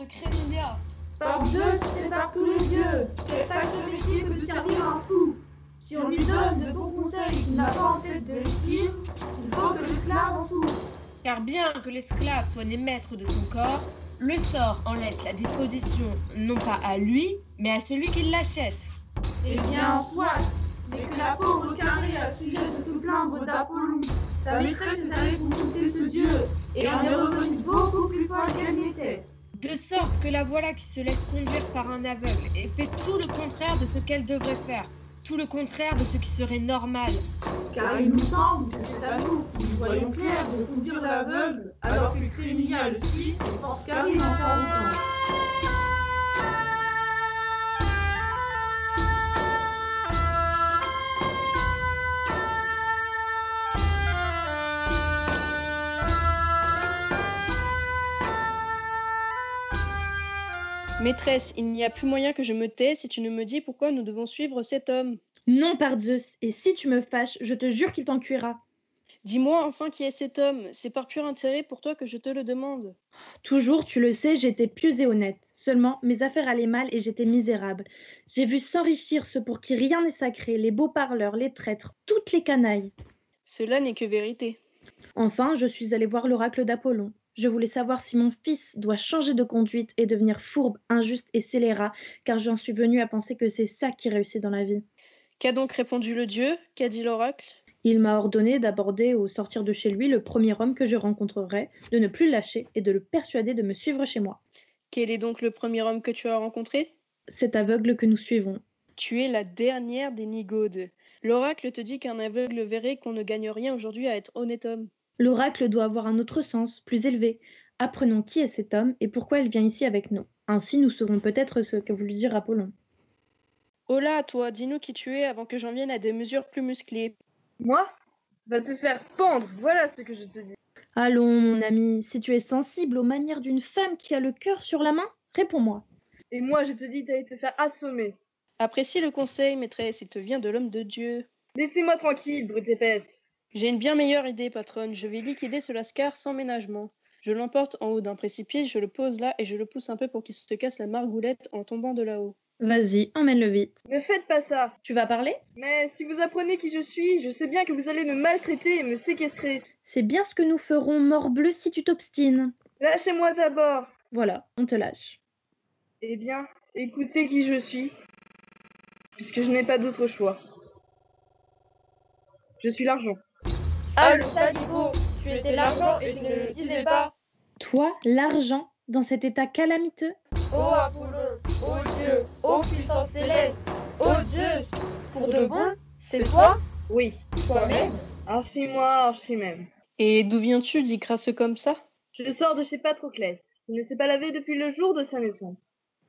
Crémilia. Par Zeus et par tous les dieux, qu'elle fasse ce métier que de servir un fou. Si on lui donne de bons conseils qu'il n'a pas en tête de les suivre, il faut que l'esclave en souffre. Car bien que l'esclave soit né maître de son corps, le sort en laisse la disposition non pas à lui, mais à celui qui l'achète. Eh bien, soit, mais que la pauvre Carré a sujet de se plaindre d'Apollon. Sa maîtresse est allée consulter ce dieu, et en est revenue beaucoup plus folle qu'elle n'était. De sorte que la voilà qui se laisse conduire par un aveugle et fait tout le contraire de ce qu'elle devrait faire, tout le contraire de ce qui serait normal. Car il nous semble que c'est à nous qui nous voyons clair de conduire l'aveugle, alors que Crémilia le suit et force Carré d'en faire autant. Maîtresse, il n'y a plus moyen que je me tais si tu ne me dis pourquoi nous devons suivre cet homme. Non, par Zeus, et si tu me fâches, je te jure qu'il t'en cuira. Dis-moi enfin qui est cet homme, c'est par pur intérêt pour toi que je te le demande. Toujours, tu le sais, j'étais pieuse et honnête. Seulement, mes affaires allaient mal et j'étais misérable. J'ai vu s'enrichir ceux pour qui rien n'est sacré, les beaux parleurs, les traîtres, toutes les canailles. Cela n'est que vérité. Enfin, je suis allée voir l'oracle d'Apollon. Je voulais savoir si mon fils doit changer de conduite et devenir fourbe, injuste et scélérat, car j'en suis venue à penser que c'est ça qui réussit dans la vie. Qu'a donc répondu le dieu? Qu'a dit l'oracle? Il m'a ordonné d'aborder au sortir de chez lui le premier homme que je rencontrerai, de ne plus le lâcher et de le persuader de me suivre chez moi. Quel est donc le premier homme que tu as rencontré? Cet aveugle que nous suivons. Tu es la dernière des nigaudes. L'oracle te dit qu'un aveugle verrait qu'on ne gagne rien aujourd'hui à être honnête homme. L'oracle doit avoir un autre sens, plus élevé. Apprenons qui est cet homme et pourquoi il vient ici avec nous. Ainsi, nous saurons peut-être ce qu'a voulu dire Apollon. Oh là, toi, dis-nous qui tu es avant que j'en vienne à des mesures plus musclées. Moi? Va te faire pendre, voilà ce que je te dis. Allons, mon ami, si tu es sensible aux manières d'une femme qui a le cœur sur la main, réponds-moi. Et moi, je te dis d'aller te faire assommer. Apprécie le conseil, maîtresse, il te vient de l'homme de Dieu. Laissez-moi tranquille, brute épaisse. J'ai une bien meilleure idée, patronne. Je vais liquider ce lascar sans ménagement. Je l'emporte en haut d'un précipice, je le pose là et je le pousse un peu pour qu'il se casse la margoulette en tombant de là-haut. Vas-y, emmène-le vite. Ne faites pas ça. Tu vas parler? Mais si vous apprenez qui je suis, je sais bien que vous allez me maltraiter et me séquestrer. C'est bien ce que nous ferons, morbleu, si tu t'obstines. Lâchez-moi d'abord. Voilà, on te lâche. Eh bien, écoutez qui je suis, puisque je n'ai pas d'autre choix. Je suis l'argent. Ah, le saligo, tu étais l'argent et tu ne le disais pas. Toi, l'argent, dans cet état calamiteux? Ô Apollon, ô Dieu, ô puissance céleste, ô Zeus, pour de bon, c'est toi? Oui, Toi-même? archi-moi, archi-même. Et d'où viens-tu, dit crasseux comme ça? Je sors de chez Patroclès, qui ne s'est pas lavé depuis le jour de sa naissance.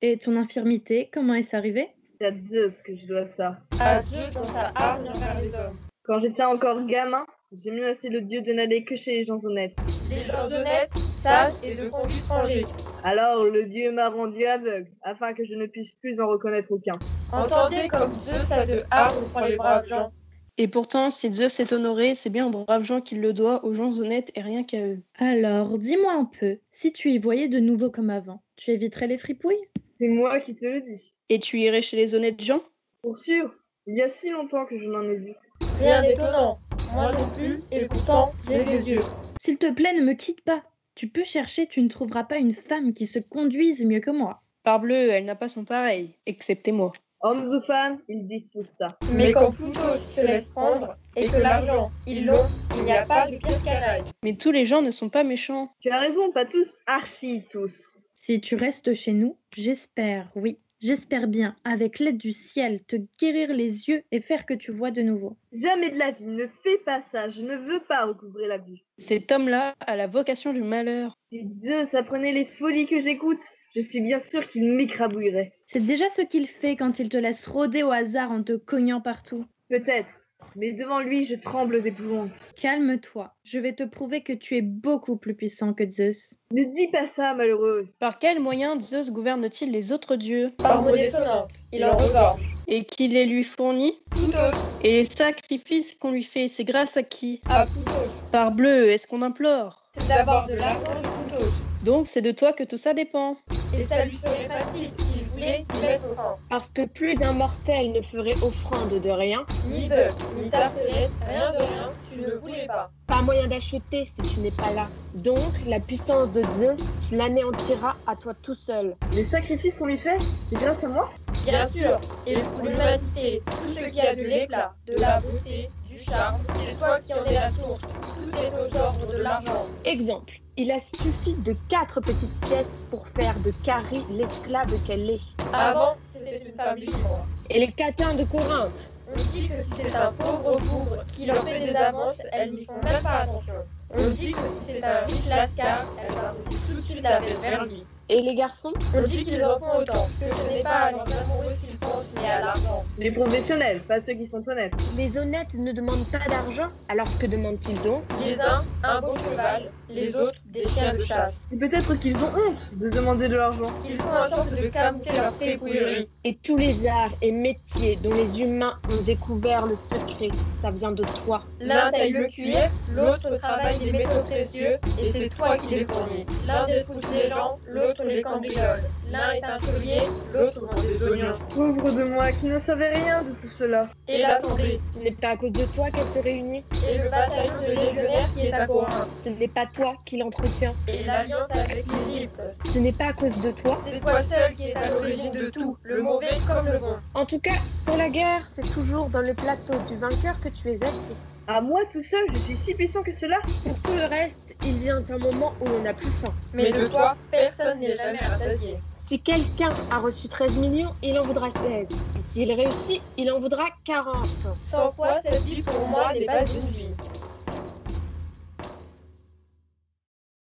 Et ton infirmité, comment est-ce arrivé? C'est à Zeus que je dois ça. À Dieu dans sa âme envers les hommes. Quand j'étais encore gamin, j'ai menacé le dieu de n'aller que chez les gens honnêtes. Les gens honnêtes, sages et de conduite rangée. Alors le dieu m'a rendu aveugle, afin que je ne puisse plus en reconnaître aucun. Entendez comme Zeus a de âme pour les braves gens. Et pourtant, si Zeus est honoré, c'est bien aux braves gens qu'il le doit, aux gens honnêtes et rien qu'à eux. Alors, dis-moi un peu, si tu y voyais de nouveau comme avant, tu éviterais les fripouilles? C'est moi qui te le dis. Et tu irais chez les honnêtes gens? Pour sûr, il y a si longtemps que je n'en ai vu. Rien d'étonnant. Moi non plus, et pourtant, j'ai des yeux. S'il te plaît, ne me quitte pas. Tu peux chercher, tu ne trouveras pas une femme qui se conduise mieux que moi. Parbleu, elle n'a pas son pareil, excepté moi. Hommes ou femmes, ils disent tout ça. Mais quand Pluto se laisse prendre, et que l'argent, ils l'ont, il n'y a pas de pire canaille. Mais tous les gens ne sont pas méchants. Tu as raison, pas tous, archi tous. Si tu restes chez nous, j'espère, oui, j'espère bien, avec l'aide du ciel, te guérir les yeux et faire que tu vois de nouveau. Jamais de la vie, ne fais pas ça, je ne veux pas recouvrer la vue. Cet homme-là a la vocation du malheur. Si Zeus apprenait les folies que j'écoute, je suis bien sûre qu'il m'écrabouillerait. C'est déjà ce qu'il fait quand il te laisse rôder au hasard en te cognant partout. Peut-être, mais devant lui, je tremble d'épouvante. Calme-toi, je vais te prouver que tu es beaucoup plus puissant que Zeus. Ne dis pas ça, malheureuse. Par quel moyen Zeus gouverne-t-il les autres dieux? Par mots dissonantes, il en regorge. Et qui les lui fournit? Tout autre, Et les sacrifices qu'on lui fait, c'est grâce à qui? à Pluto. Parbleu, est-ce qu'on implore? C'est d'abord de l'argent de Pluto. Donc c'est de toi que tout ça dépend. Et ça lui serait facile s'il voulait y mettre fin. Parce que plus d'un mortel ne ferait offrande de rien, Ni bœuf, ni tartelette, rien de rien, tu ne voulais pas. pas moyen d'acheter si tu n'es pas là. Donc, la puissance de Dieu, tu l'anéantiras à toi tout seul. Les sacrifices qu'on lui fait, c'est grâce à moi? Bien sûr, et pour l'humanité, tout ce qui a de l'éclat, de la beauté, du charme, c'est toi qui en es la source. Tout est aux ordres de l'argent. Exemple, il a suffi de 4 petites pièces pour faire de Carrie l'esclave qu'elle est. Avant, c'était une femme libre. Et les catins de Corinthe. On dit que si c'est un pauvre bougre qui leur fait des avances, elles n'y font même pas attention. On dit que si c'est un riche lascar, elles partent tout de suite la vers lui. Et les garçons? On dit qu'ils en font autant, que ce n'est pas à leurs amoureux qu'ils pensent, mais à l'argent. Les professionnels, pas ceux qui sont honnêtes. Les honnêtes ne demandent pas d'argent, alors que demandent-ils donc? Les uns, un beau cheval, les autres, des chiens de chasse. Et peut-être qu'ils ont honte de demander de l'argent. Ils font en sorte de camoufler leur fripouillerie. Et tous les arts et métiers dont les humains ont découvert le secret, ça vient de toi. L'un taille le cuir, l'autre travaille des métaux précieux, et c'est toi qui les fournis. L'un dépousse les gens, l'autre les cambriole. L'un est un taulier, l'autre vend des oignons. Pauvre de moi qui ne savais rien de tout cela. Et l'Assemblée, Ce n'est pas à cause de toi qu'elle se réunit. et le bataillon de légionnaires qui est à Corinth, Ce n'est pas toi qui l'entretiens. et l'alliance avec l'Égypte. Ce n'est pas à cause de toi. C'est toi seul qui est à l'origine de tout, le mauvais comme le bon. En tout cas, pour la guerre, c'est toujours dans le plateau du vainqueur que tu es assis. À moi tout seul, je suis si puissant que cela. Pour tout le reste, il vient un moment où on n'a plus faim. Mais de toi, personne n'est jamais rassasié. Si quelqu'un a reçu 13 millions, il en voudra 16. Et s'il réussit, il en voudra 40. Sans quoi, cette vie pour moi n'est pas une vie.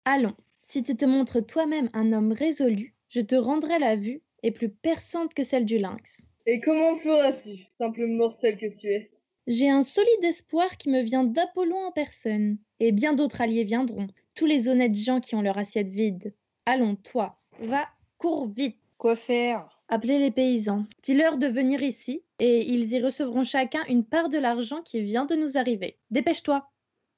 Allons, si tu te montres toi-même un homme résolu, je te rendrai la vue et plus perçante que celle du lynx. Et comment feras-tu, simple mortel que tu es? J'ai un solide espoir qui me vient d'Apollon en personne, et bien d'autres alliés viendront, tous les honnêtes gens qui ont leur assiette vide. Allons, toi, va, cours vite, Quoi faire? appelez les paysans, dis-leur de venir ici, et ils y recevront chacun une part de l'argent qui vient de nous arriver. Dépêche-toi.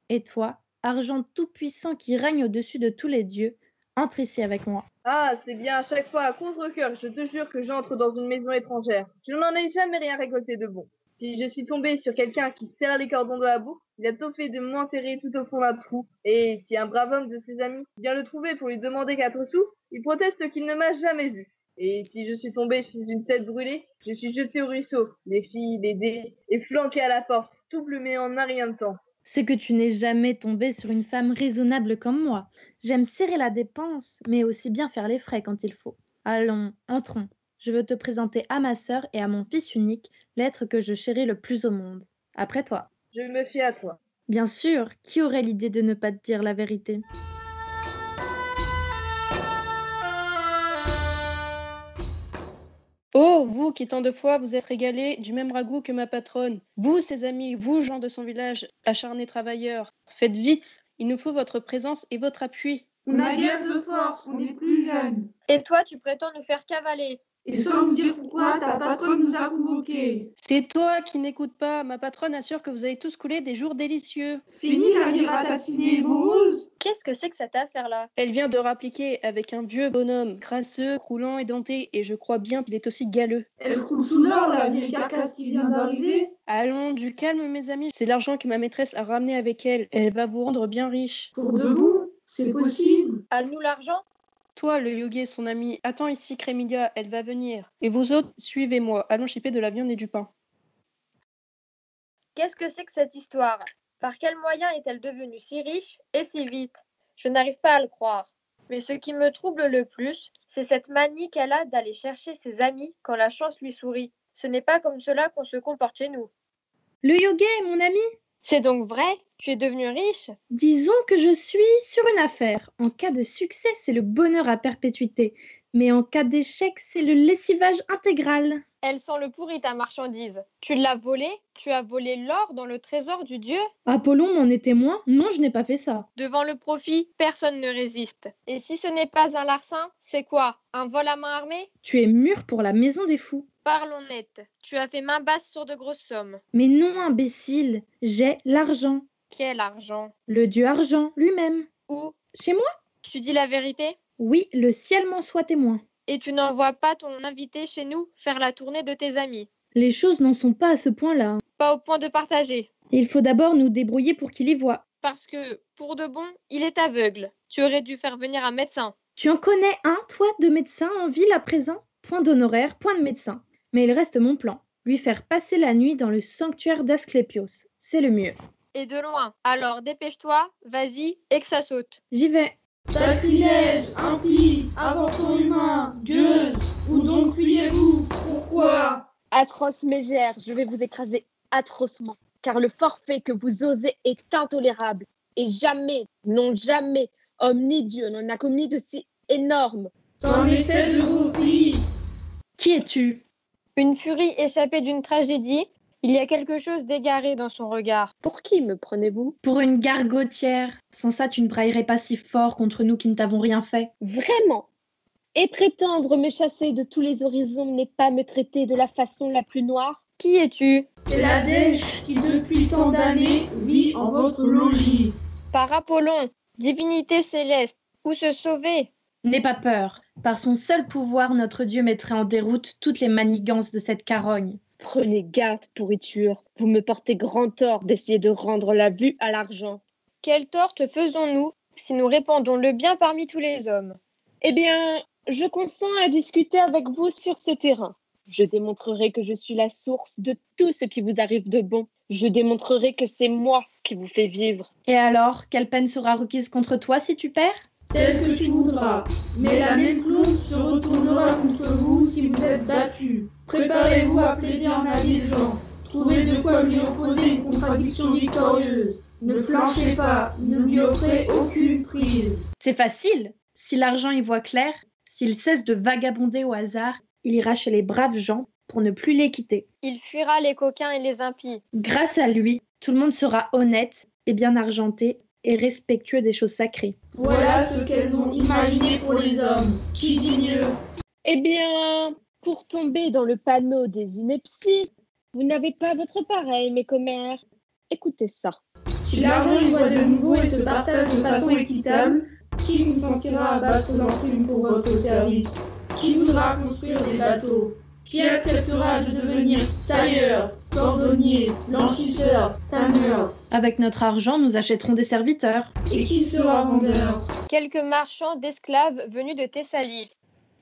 Et toi, argent tout-puissant qui règne au-dessus de tous les dieux, entre ici avec moi. Ah, c'est bien à chaque fois à contre-cœur, je te jure que j'entre dans une maison étrangère. Je n'en ai jamais rien récolté de bon. Si je suis tombée sur quelqu'un qui serre les cordons de la boucle, il a tôt fait de m'enterrer tout au fond d'un trou. Et si un brave homme de ses amis vient le trouver pour lui demander 4 sous, il proteste qu'il ne m'a jamais vu. Et si je suis tombée chez une tête brûlée, je suis jetée au ruisseau, les filles, les dés, et flanquée à la porte, tout plumé en un rien de temps. C'est que tu n'es jamais tombée sur une femme raisonnable comme moi. J'aime serrer la dépense, mais aussi bien faire les frais quand il faut. Allons, entrons. Je veux te présenter à ma sœur et à mon fils unique, l'être que je chéris le plus au monde. Après toi. Je me fie à toi. Bien sûr, qui aurait l'idée de ne pas te dire la vérité? Oh, vous qui tant de fois vous êtes régalés du même ragoût que ma patronne. Vous, ses amis, vous, gens de son village, acharnés travailleurs. Faites vite, il nous faut votre présence et votre appui. On a guère de force, on est plus jeunes. Et toi, tu prétends nous faire cavaler. Et sans nous dire pourquoi, ta patronne nous a convoqués. C'est toi qui n'écoutes pas. Ma patronne assure que vous allez tous couler des jours délicieux. Fini la vie ratatinée et morose. Qu'est-ce que c'est que cette affaire-là? Elle vient de rappliquer avec un vieux bonhomme, crasseux, croulant et denté, et je crois bien qu'il est aussi galeux. Elle coule sous l'or, la vieille carcasse qui vient d'arriver. Allons, du calme, mes amis. C'est l'argent que ma maîtresse a ramené avec elle. Elle va vous rendre bien riche. Pour de bon, c'est possible. À nous l'argent? Toi, le yogi, son ami, attends ici, Crémilia, elle va venir. Et vous autres, suivez-moi. Allons chipper de la viande et du pain. Qu'est-ce que c'est que cette histoire? Par quel moyen est-elle devenue si riche et si vite? Je n'arrive pas à le croire. Mais ce qui me trouble le plus, c'est cette manie qu'elle a d'aller chercher ses amis quand la chance lui sourit. Ce n'est pas comme cela qu'on se comporte chez nous. Le yoga, mon ami? C'est donc vrai? Tu es devenue riche? Disons que je suis sur une affaire. En cas de succès, c'est le bonheur à perpétuité. Mais en cas d'échec, c'est le lessivage intégral. Elle sent le pourri ta marchandise. Tu l'as volée? Tu as volé l'or dans le trésor du dieu? Apollon m'en est témoin? Non, je n'ai pas fait ça. Devant le profit, personne ne résiste. Et si ce n'est pas un larcin, c'est quoi? Un vol à main armée? Tu es mûr pour la maison des fous. Parlons net. Tu as fait main basse sur de grosses sommes. Mais non, imbécile, j'ai l'argent. Quel argent? Le dieu argent lui-même. Où? Chez moi? Tu dis la vérité? Oui, le ciel m'en soit témoin. Et tu n'envoies pas ton invité chez nous faire la tournée de tes amis. Les choses n'en sont pas à ce point-là. Pas au point de partager. Il faut d'abord nous débrouiller pour qu'il y voie. Parce que, pour de bon, il est aveugle. Tu aurais dû faire venir un médecin. Tu en connais un, toi, de médecin en ville à présent? Point d'honoraire, point de médecin. Mais il reste mon plan. Lui faire passer la nuit dans le sanctuaire d'Asclépios. C'est le mieux. Et de loin. Alors dépêche-toi, vas-y, et que ça saute. J'y vais. Sacrilège, impie, avorton humain, gueuse, où donc fuyez-vous? Pourquoi? Atroce mégère, je vais vous écraser atrocement, car le forfait que vous osez est intolérable. Et jamais, non jamais, homme ni Dieu n'en a commis de si énorme. C'en est fait de vos plis. Qui es-tu? Une furie échappée d'une tragédie, il y a quelque chose d'égaré dans son regard. Pour qui me prenez-vous? Pour une gargotière. Sans ça, tu ne braillerais pas si fort contre nous qui ne t'avons rien fait. Vraiment? Et prétendre me chasser de tous les horizons n'est pas me traiter de la façon la plus noire? Qui es-tu? C'est la dèche qui depuis tant d'années vit en votre logis. Par Apollon, divinité céleste, où se sauver? N'aie pas peur. Par son seul pouvoir, notre Dieu mettrait en déroute toutes les manigances de cette carogne. Prenez garde, pourriture. Vous me portez grand tort d'essayer de rendre la vue à l'argent. Quel tort te faisons-nous si nous répandons le bien parmi tous les hommes? Eh bien, je consens à discuter avec vous sur ce terrain. Je démontrerai que je suis la source de tout ce qui vous arrive de bon. Je démontrerai que c'est moi qui vous fais vivre. Et alors, quelle peine sera requise contre toi si tu perds? Celle que tu voudras. Mais la même chose se retournera contre vous si vous êtes battus. Préparez-vous à plaider en habile Jean. Trouvez de quoi lui opposer une contradiction victorieuse. Ne flanchez pas, ne lui offrez aucune prise. C'est facile. Si l'argent y voit clair, s'il cesse de vagabonder au hasard, il ira chez les braves gens pour ne plus les quitter. Il fuira les coquins et les impies. Grâce à lui, tout le monde sera honnête et bien argenté et respectueux des choses sacrées. Voilà ce qu'elles ont imaginé pour les hommes. Qui dit mieux? Eh bien, pour tomber dans le panneau des inepties, vous n'avez pas votre pareil, mes commères. Écoutez ça. Si l'argent y voit de nouveau et se partage de façon équitable, qui consentira à battre l'enclume pour votre service? Qui voudra construire des bateaux? Qui acceptera de devenir tailleur, cordonnier, blanchisseur, tanneur? Avec notre argent, nous achèterons des serviteurs. Et qui sera vendeur? Quelques marchands d'esclaves venus de Thessalie.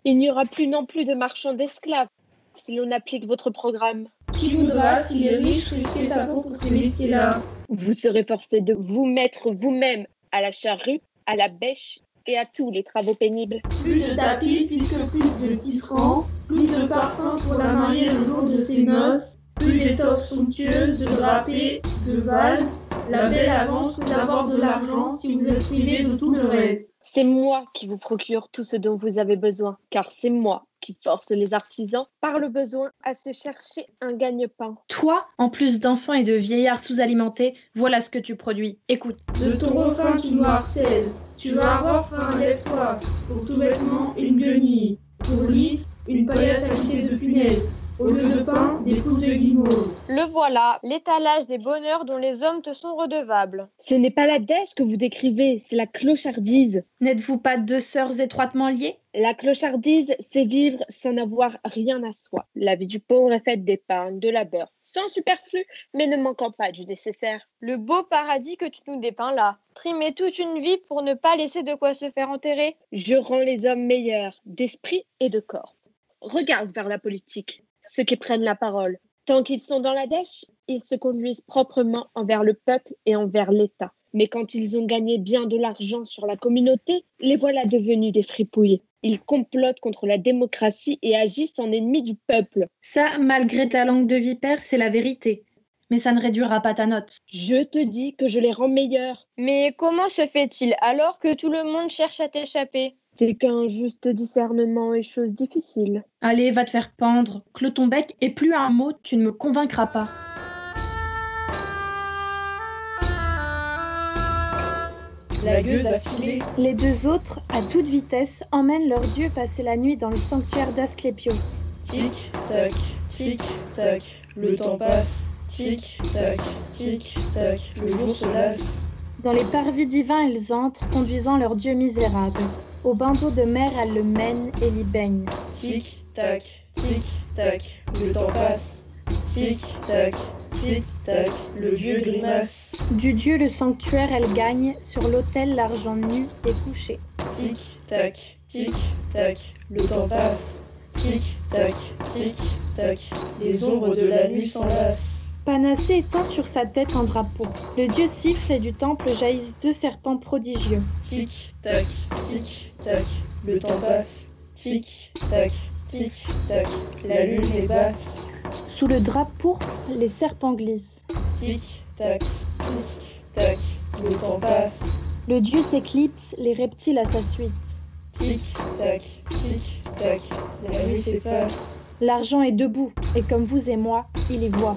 Il n'y aura plus non plus de marchands d'esclaves si l'on applique votre programme. Qui voudra, s'il est riche, risquer sa peau pour ces métiers-là? Vous serez forcé de vous mettre vous-même à la charrue, à la bêche et à tous les travaux pénibles. Plus de tapis puisque plus de tisserands, plus de parfums pour la mariée le jour de ses noces, plus d'étoffes somptueuses, de drapés, de vases. La belle avance peut avoir de l'argent si vous êtes privé de tout le reste. C'est moi qui vous procure tout ce dont vous avez besoin, car c'est moi qui force les artisans par le besoin à se chercher un gagne-pain. Toi, en plus d'enfants et de vieillards sous-alimentés, voilà ce que tu produis. Écoute. De ton refrain tu nous harcèles. Tu vas avoir faim, lève-toi. Pour tout vêtement, une guenille. Pour lit, une paillasse habitée de punaises. Au lieu de pain, des couches de guimauve. Le voilà, l'étalage des bonheurs dont les hommes te sont redevables. Ce n'est pas la dèche que vous décrivez, c'est la clochardise. N'êtes-vous pas deux sœurs étroitement liées? La clochardise, c'est vivre sans avoir rien à soi. La vie du pauvre est faite d'épargne, de labeur, sans superflu, mais ne manquant pas du nécessaire. Le beau paradis que tu nous dépeins là. Trimer toute une vie pour ne pas laisser de quoi se faire enterrer. Je rends les hommes meilleurs, d'esprit et de corps. Regarde vers la politique. Ceux qui prennent la parole. Tant qu'ils sont dans la dèche, ils se conduisent proprement envers le peuple et envers l'État. Mais quand ils ont gagné bien de l'argent sur la communauté, les voilà devenus des fripouilles. Ils complotent contre la démocratie et agissent en ennemis du peuple. Ça, malgré ta langue de vipère, c'est la vérité. Mais ça ne réduira pas ta note. Je te dis que je les rends meilleurs. Mais comment se fait-il alors que tout le monde cherche à t'échapper? C'est qu'un juste discernement est chose difficile. Allez, va te faire pendre. Clôt ton bec et plus un mot, tu ne me convaincras pas. La gueuse a filé. Les deux autres, à toute vitesse, emmènent leur dieu passer la nuit dans le sanctuaire d'Asclépios. Tic-tac, tic-tac, le temps passe. Tic-tac, tic-tac, le jour se lasse. Dans les parvis divins, ils entrent, conduisant leur dieu misérable. Au bandeau de mer, elle le mène et l'y baigne. Tic, tac, le temps passe. Tic, tac, le vieux grimace. Du dieu le sanctuaire, elle gagne. Sur l'autel, l'argent nu est couché. Tic, tac, le temps passe. Tic, tac, les ombres de la nuit s'enlacent. Panacée étend sur sa tête un drapeau. Le dieu siffle et du temple jaillissent 2 serpents prodigieux. Tic, tac, le temps passe. Tic, tac, la lune est basse. Sous le drap pourpre, les serpents glissent. Tic, tac, le temps passe. Le dieu s'éclipse, les reptiles à sa suite. Tic, tac, la nuit s'efface. L'argent est debout, et comme vous et moi, il y voit.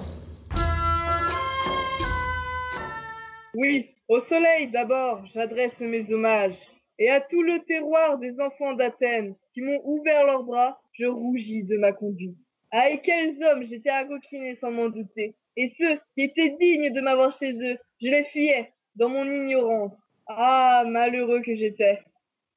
Oui, au soleil d'abord, j'adresse mes hommages. Et à tout le terroir des enfants d'Athènes qui m'ont ouvert leurs bras, je rougis de ma conduite. Ah, et quels hommes j'étais à coquiner sans m'en douter. Et ceux qui étaient dignes de m'avoir chez eux, je les fuyais dans mon ignorance. Ah, malheureux que j'étais.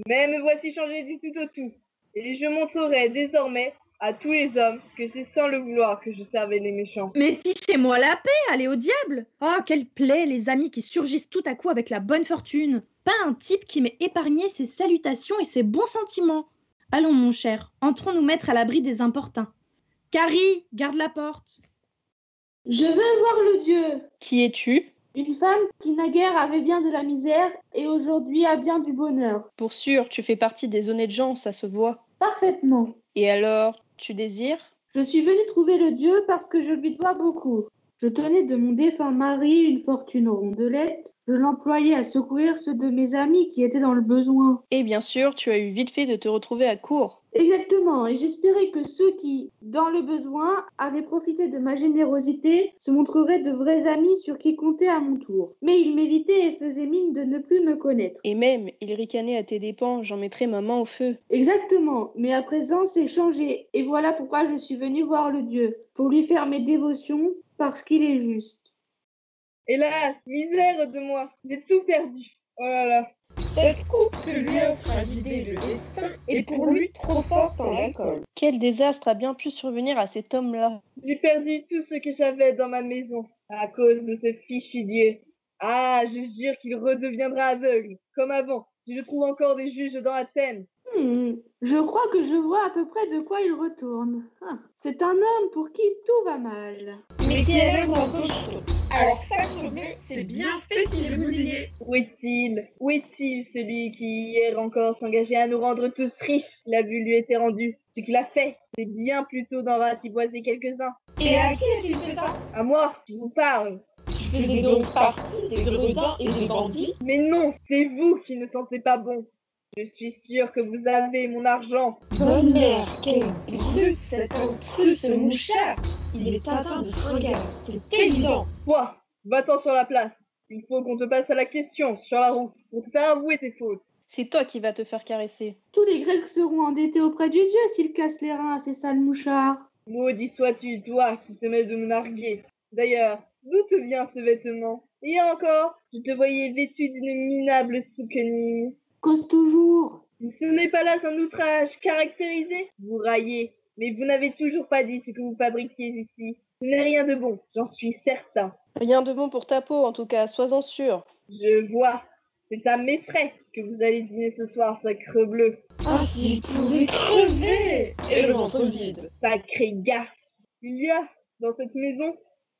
Mais me voici changé du tout au tout. Et je montrerai désormais à tous les hommes que c'est sans le vouloir que je servais les méchants. Mais fichez-moi la paix, allez au diable! Oh, quelle plaie, les amis qui surgissent tout à coup avec la bonne fortune! Pas un type qui m'ait épargné ses salutations et ses bons sentiments. Allons, mon cher, entrons nous mettre à l'abri des importuns. Carrie, garde la porte. Je veux voir le dieu. Qui es-tu? Une femme qui naguère avait bien de la misère et aujourd'hui a bien du bonheur. Pour sûr, tu fais partie des honnêtes gens, ça se voit. Parfaitement. Et alors, tu désires? Je suis venue trouver le dieu parce que je lui dois beaucoup. Je tenais de mon défunt mari une fortune rondelette. Je l'employais à secourir ceux de mes amis qui étaient dans le besoin. Et bien sûr, tu as eu vite fait de te retrouver à court. Exactement, et j'espérais que ceux qui, dans le besoin, avaient profité de ma générosité se montreraient de vrais amis sur qui compter à mon tour. Mais ils m'évitaient et faisaient mine de ne plus me connaître. Et même, ils ricanaient à tes dépens, j'en mettrais ma main au feu. Exactement, mais à présent c'est changé, et voilà pourquoi je suis venue voir le dieu, pour lui faire mes dévotions, parce qu'il est juste. Hélas, misère de moi, j'ai tout perdu. Oh là là. Cette coupe que lui offre à guider le destin est pour lui trop forte en alcool. Quel désastre a bien pu survenir à cet homme-là? J'ai perdu tout ce que j'avais dans ma maison à cause de ce fichu dieu. Ah, je jure qu'il redeviendra aveugle, comme avant, si je trouve encore des juges dans Athènes. Je crois que je vois à peu près de quoi il retourne. C'est un homme pour qui tout va mal. Mais qui est l'homme en cochon. Alors sacre-bleu, c'est bien fait s'il vous y est. Où est-il celui qui hier encore s'engageait à nous rendre tous riches? La vue lui était rendue. Ce qu'il a fait, c'est bien plutôt d'en ratiboiser quelques-uns. Et à qui a-t-il fait ça? À moi, je vous parle. Tu faisais donc partie des gredins et des bandits? Mais non, c'est vous qui ne sentez pas bon. Je suis sûre que vous avez mon argent. Bonne mère, quelle brute cet intrus, ce mouchard! Il est atteint de fringale, c'est évident. Toi, va-t'en sur la place. Il faut qu'on te passe à la question sur la route pour te faire avouer tes fautes. C'est toi qui vas te faire caresser. Tous les Grecs seront endettés auprès du dieu s'ils cassent les reins à ces sales mouchards. Maudit sois-tu, toi qui te mets de me narguer. D'ailleurs, d'où te vient ce vêtement? Hier encore, je te voyais vêtu d'une minable souquenille. Cause toujours. Ce n'est pas là un outrage caractérisé? Vous raillez, mais vous n'avez toujours pas dit ce que vous fabriquiez ici. Ce n'est rien de bon, j'en suis certain. Rien de bon pour ta peau, en tout cas, sois-en sûr. Je vois. C'est à mes frais que vous allez dîner ce soir, sacre bleu. Ah, s'il pouvait crever! Et le ventre vide. Sacré gaffe. Il y a, dans cette maison,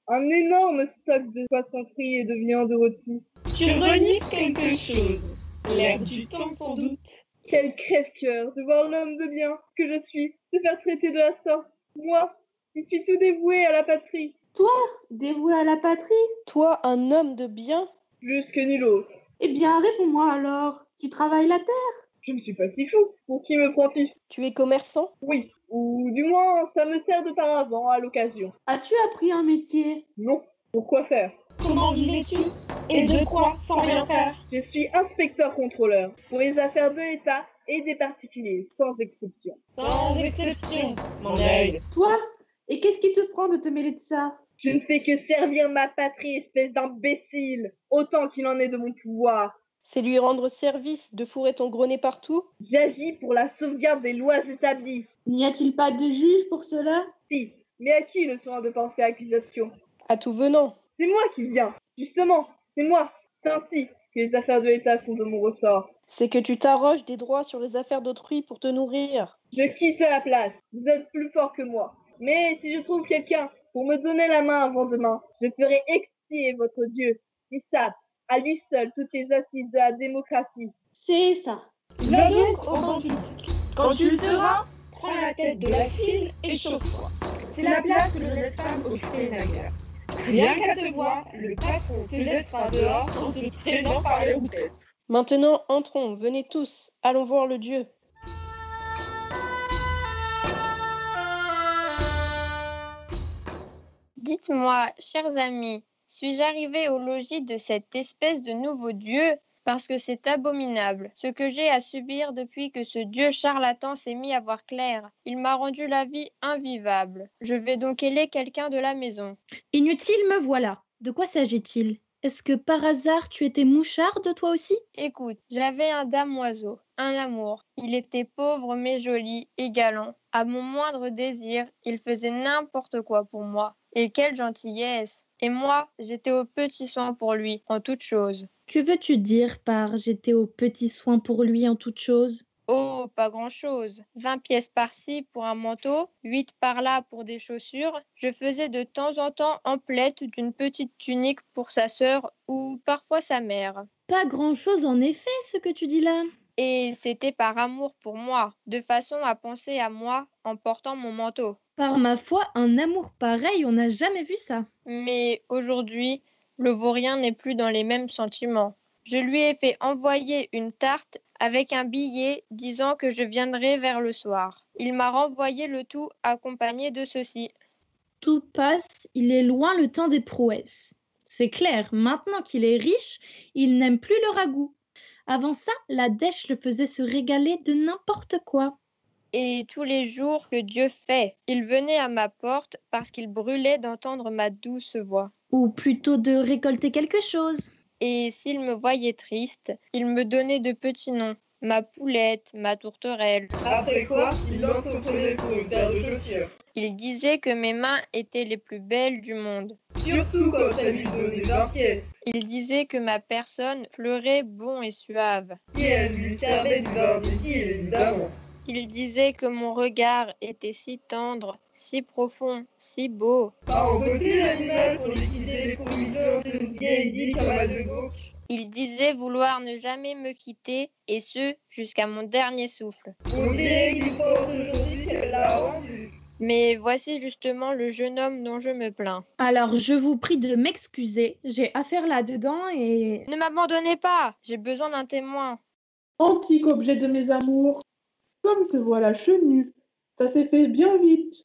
un énorme stock de poissons frits et de viande rôtie. Tu renies quelque chose. L'air du temps, sans doute. Quel crève-cœur de voir l'homme de bien que je suis se faire traiter de la sorte. Moi, qui suis tout dévoué à la patrie. Toi, dévoué à la patrie? Toi, un homme de bien? Plus que nul autre. Eh bien, réponds-moi alors. Tu travailles la terre? Je ne suis pas si fou. Pour qui me prends-tu? Tu es commerçant? Oui, ou du moins, ça me sert de paravent à l'occasion. As-tu appris un métier? Non. Pourquoi faire? Comment vivais-tu? Et de quoi sans rien faire? Je suis inspecteur-contrôleur pour les affaires de l'État et des particuliers, sans exception. Sans exception, mon œil. Toi? Et qu'est-ce qui te prend de te mêler de ça? Je ne fais que servir ma patrie, espèce d'imbécile, autant qu'il en est de mon pouvoir. C'est lui rendre service de fourrer ton gros nez partout? J'agis pour la sauvegarde des lois établies. N'y a-t-il pas de juge pour cela? Si, mais à qui le soin de penser accusation? À tout venant. C'est moi qui viens. Justement, c'est moi. C'est ainsi que les affaires de l'État sont de mon ressort. C'est que tu t'arroges des droits sur les affaires d'autrui pour te nourrir. Je quitte la place. Vous êtes plus fort que moi. Mais si je trouve quelqu'un pour me donner la main avant demain, je ferai expier votre Dieu, qui sape à lui seul toutes les assises de la démocratie. C'est ça. Va donc au banc public. Quand tu le seras, prends la tête de la file et chauffe-toi. C'est la place que l'honnête femme occupait naguère. Rien qu'à te voir, le patron te jettera dehors en te traînant par les roupettes. Maintenant, entrons, venez tous, allons voir le Dieu. Dites-moi, chers amis, suis-je arrivé au logis de cette espèce de nouveau Dieu? Parce que c'est abominable, ce que j'ai à subir depuis que ce Dieu charlatan s'est mis à voir clair. Il m'a rendu la vie invivable. Je vais donc héler quelqu'un de la maison. Inutile, me voilà. De quoi s'agit-il? Est-ce que par hasard tu étais moucharde toi aussi? Écoute, j'avais un damoiseau, un amour. Il était pauvre mais joli et galant. À mon moindre désir, il faisait n'importe quoi pour moi. Et quelle gentillesse! Et moi, j'étais aux petits soins pour lui, en toutes choses. Que veux-tu dire par j'étais aux petits soins pour lui en toutes choses? Oh, pas grand-chose. 20 pièces par-ci pour un manteau, 8 par-là pour des chaussures. Je faisais de temps en temps emplette d'une petite tunique pour sa sœur ou parfois sa mère. Pas grand-chose en effet, ce que tu dis là. Et c'était par amour pour moi, de façon à penser à moi en portant mon manteau. Par ma foi, un amour pareil, on n'a jamais vu ça. Mais aujourd'hui, le vaurien n'est plus dans les mêmes sentiments. Je lui ai fait envoyer une tarte avec un billet disant que je viendrai vers le soir. Il m'a renvoyé le tout accompagné de ceci. Tout passe, il est loin le temps des prouesses. C'est clair, maintenant qu'il est riche, il n'aime plus le ragoût. Avant ça, la dèche le faisait se régaler de n'importe quoi. Et tous les jours que Dieu fait, il venait à ma porte parce qu'il brûlait d'entendre ma douce voix. Ou plutôt de récolter quelque chose. Et s'il me voyait triste, il me donnait de petits noms. Ma poulette, ma tourterelle. Après quoi, il l'entreprenait pour une paire de chaussures. Il disait que mes mains étaient les plus belles du monde. Surtout quand ça lui donnait 20 pièces. Il disait que ma personne fleurait bon et suave. Et elle lui servait du vin d'île, évidemment. Il disait que mon regard était si tendre, si profond, si beau. Pas embaucher l'animal pour liquider les provisions d'une vieille île comme à de gauche. Il disait vouloir ne jamais me quitter, et ce, jusqu'à mon dernier souffle. On dirait qu'il pense aujourd'hui qu'elle l'a rendu. Mais voici justement le jeune homme dont je me plains. Alors, je vous prie de m'excuser, j'ai affaire là-dedans et... Ne m'abandonnez pas, j'ai besoin d'un témoin. Antique objet de mes amours, comme te voilà chenu, ça s'est fait bien vite.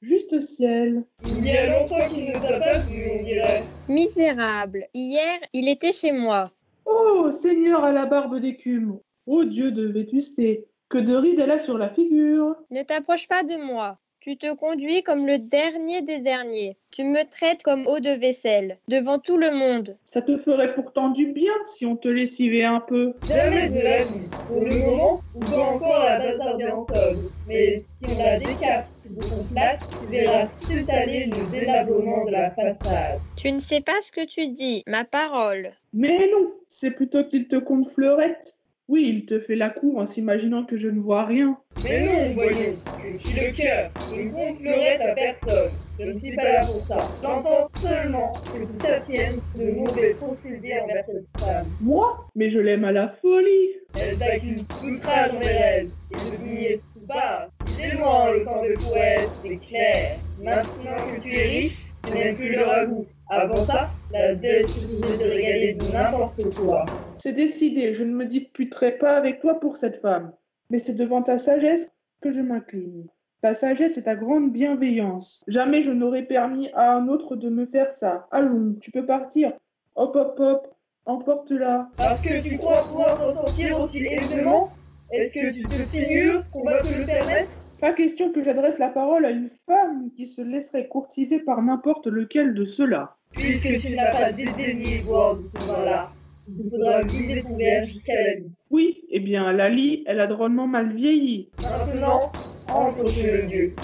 Juste ciel. Il y a longtemps qu'il ne t'a pas vu, on dirait. Misérable, hier, il était chez moi. Oh, Seigneur à la barbe d'écume. Oh Dieu de vétusté, que de rides elle a sur la figure. Ne t'approche pas de moi. Tu te conduis comme le dernier des derniers. Tu me traites comme eau de vaisselle, devant tout le monde. Ça te ferait pourtant du bien si on te lessivait un peu. Jamais de la vie. Pour le moment, on peut encore la bazarder en somme. Mais si on la décape de son place, tu verras s'étaler le délabrement de la façade. Tu ne sais pas ce que tu dis, ma parole. Mais non, c'est plutôt qu'il te compte fleurette. Oui, il te fait la cour en s'imaginant que je ne vois rien. Mais non, voyons, je suis le cœur. Je ne gonflerai à personne. Je ne suis pas là pour ça. J'entends seulement que tu t'attiennes de mauvais procédés envers cette femme. Moi? Mais je l'aime à la folie. Elle t'accuse d'outrage envers elle et de nier tout bas. C'est loin le temps de poète, c'est clair. Maintenant que tu es riche, tu n'aimes plus le ragoût. Avant ça, la dette pouvait te régaler de n'importe quoi. C'est décidé, je ne me disputerai pas avec toi pour cette femme. Mais c'est devant ta sagesse que je m'incline. Ta sagesse et ta grande bienveillance. Jamais je n'aurais permis à un autre de me faire ça. Allons, tu peux partir. Hop, hop, hop, emporte-la. Parce que tu crois pouvoir t'en sortir aussi aisément? Est-ce que tu te figures qu'on va te le permettre? Pas question que j'adresse la parole à une femme qui se laisserait courtiser par n'importe lequel de ceux-là. Puisque tu n'as pas dédaigné boire de ce vin-là, Il faudra vider ton verre jusqu'à la lie. Oui, eh bien, Lali, elle a drôlement mal vieilli. Maintenant, entre chez le dieu.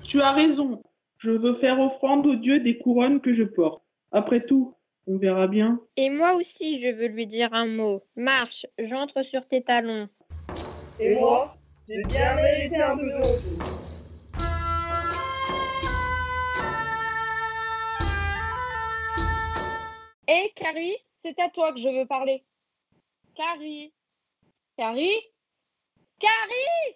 Tu as raison. Je veux faire offrande au dieu des couronnes que je porte. Après tout, on verra bien. Et moi aussi, je veux lui dire un mot. Marche, j'entre sur tes talons. Et moi, j'ai bien mérité un peu de repos. Hé, Carrie, c'est à toi que je veux parler. Carrie. Carrie. Carrie.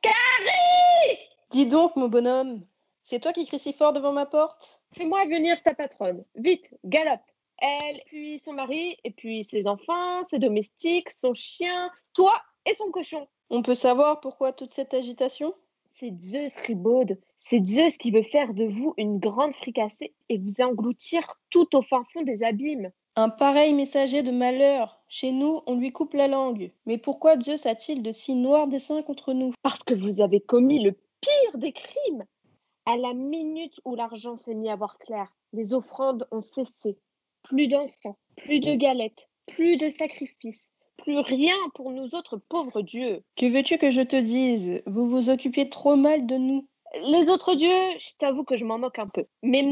Carrie. Dis donc, mon bonhomme, c'est toi qui cries si fort devant ma porte? Fais-moi venir ta patronne. Vite, galope. Elle, puis son mari, et puis ses enfants, ses domestiques, son chien, toi et son cochon. On peut savoir pourquoi toute cette agitation? C'est Zeus, Ribaude. C'est Zeus qui veut faire de vous une grande fricassée et vous engloutir tout au fin fond des abîmes. Un pareil messager de malheur. Chez nous, on lui coupe la langue. Mais pourquoi Zeus a-t-il de si noirs desseins contre nous? Parce que vous avez commis le pire des crimes. À la minute où l'argent s'est mis à voir clair, les offrandes ont cessé. Plus d'enfants, plus de galettes, plus de sacrifices, plus rien pour nous autres pauvres dieux. Que veux-tu que je te dise? Vous vous occupiez trop mal de nous. Les autres dieux, je t'avoue que je m'en moque un peu. Mais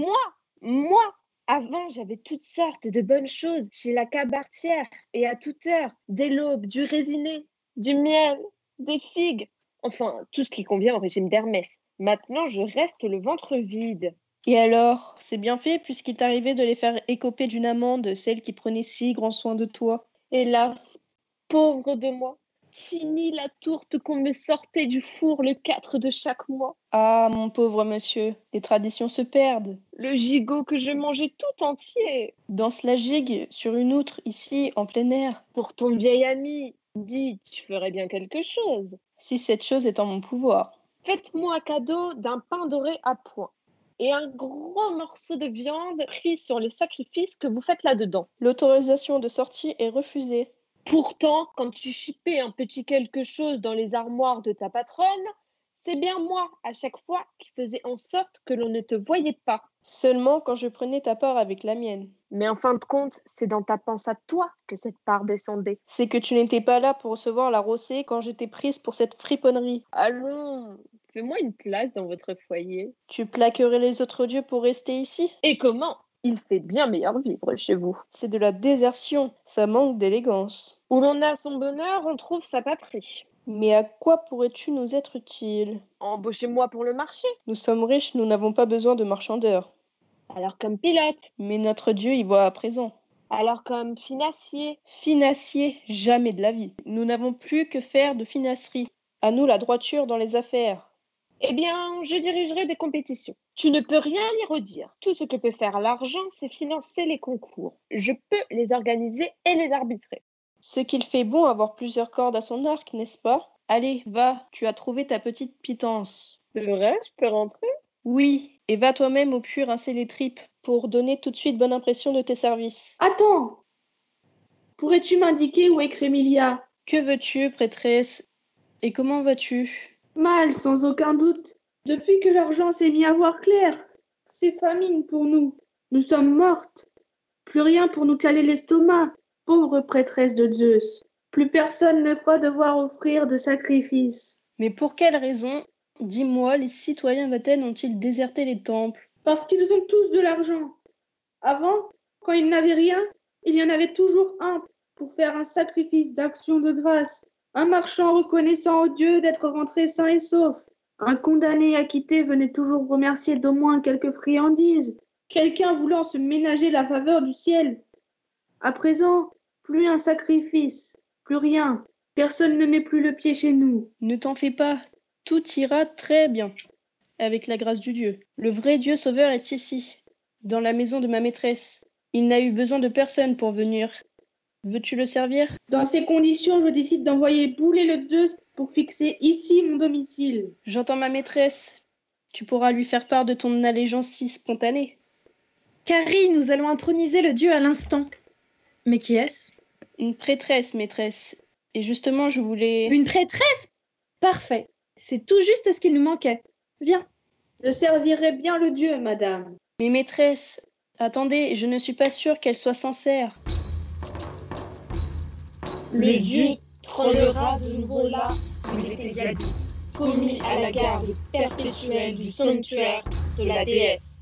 moi, avant, j'avais toutes sortes de bonnes choses chez la cabaretière et à toute heure. Des l'aube, du raisiné, du miel, des figues. Enfin, tout ce qui convient au régime d'Hermès. Maintenant, je reste le ventre vide. Et alors, c'est bien fait puisqu'il t'arrivait de les faire écoper d'une amende, celle qui prenait si grand soin de toi. Hélas, pauvre de moi, fini la tourte qu'on me sortait du four le 4 de chaque mois. Ah, mon pauvre monsieur, les traditions se perdent. Le gigot que je mangeais tout entier. Danse la gigue sur une outre, ici, en plein air. Pour ton vieil ami, dis, tu ferais bien quelque chose. Si cette chose est en mon pouvoir. Faites-moi cadeau d'un pain doré à point et un gros morceau de viande pris sur les sacrifices que vous faites là-dedans. L'autorisation de sortie est refusée. Pourtant, quand tu chipais un petit quelque chose dans les armoires de ta patronne, c'est bien moi, à chaque fois, qui faisais en sorte que l'on ne te voyait pas. Seulement quand je prenais ta part avec la mienne. Mais en fin de compte, c'est dans ta panse à toi que cette part descendait. C'est que tu n'étais pas là pour recevoir la rossée quand j'étais prise pour cette friponnerie. Allons, fais-moi une place dans votre foyer. Tu plaquerais les autres dieux pour rester ici? Et comment? Il fait bien meilleur vivre chez vous. C'est de la désertion, ça manque d'élégance. Où l'on a son bonheur, on trouve sa patrie. Mais à quoi pourrais-tu nous être utile? Embauchez-moi pour le marché. Nous sommes riches, nous n'avons pas besoin de marchandeurs. Alors comme pilote. Mais notre Dieu y voit à présent. Alors comme financier. Financier, jamais de la vie. Nous n'avons plus que faire de finasserie. À nous la droiture dans les affaires. Eh bien, je dirigerai des compétitions. Tu ne peux rien y redire. Tout ce que peut faire l'argent, c'est financer les concours. Je peux les organiser et les arbitrer. Ce qu'il fait bon avoir plusieurs cordes à son arc, n'est-ce pas? Allez, va, tu as trouvé ta petite pitance. C'est vrai, je peux rentrer? Oui, et va toi-même au puits rincer les tripes pour donner tout de suite bonne impression de tes services. Attends! Pourrais-tu m'indiquer où est Crémilia? Que veux-tu, prêtresse? Et comment vas-tu? Mal, sans aucun doute. Depuis que l'argent s'est mis à voir clair, c'est famine pour nous. Nous sommes mortes. Plus rien pour nous caler l'estomac. Pauvre prêtresse de Zeus, plus personne ne croit devoir offrir de sacrifices. Mais pour quelle raison, dis-moi, les citoyens d'Athènes ont-ils déserté les temples? Parce qu'ils ont tous de l'argent. Avant, quand ils n'avaient rien, il y en avait toujours un pour faire un sacrifice d'action de grâce. Un marchand reconnaissant au Dieu d'être rentré sain et sauf. Un condamné acquitté venait toujours remercier d'au moins quelques friandises. Quelqu'un voulant se ménager la faveur du ciel. À présent, plus un sacrifice, plus rien. Personne ne met plus le pied chez nous. Ne t'en fais pas, tout ira très bien, avec la grâce du Dieu. Le vrai Dieu sauveur est ici, dans la maison de ma maîtresse. Il n'a eu besoin de personne pour venir. Veux-tu le servir? Dans ces conditions, je décide d'envoyer bouler le Zeus pour fixer ici mon domicile. J'entends ma maîtresse. Tu pourras lui faire part de ton allégeance si spontanée. Carrie, nous allons introniser le dieu à l'instant. Mais qui est-ce? Une prêtresse, maîtresse. Et justement, je voulais... Une prêtresse? Parfait. C'est tout juste ce qu'il nous manquait. Viens. Je servirai bien le dieu, madame. Mais maîtresse, attendez, je ne suis pas sûre qu'elle soit sincère. le dieu trônera de nouveau là où il était jadis, commis à la garde perpétuelle du sanctuaire de la déesse.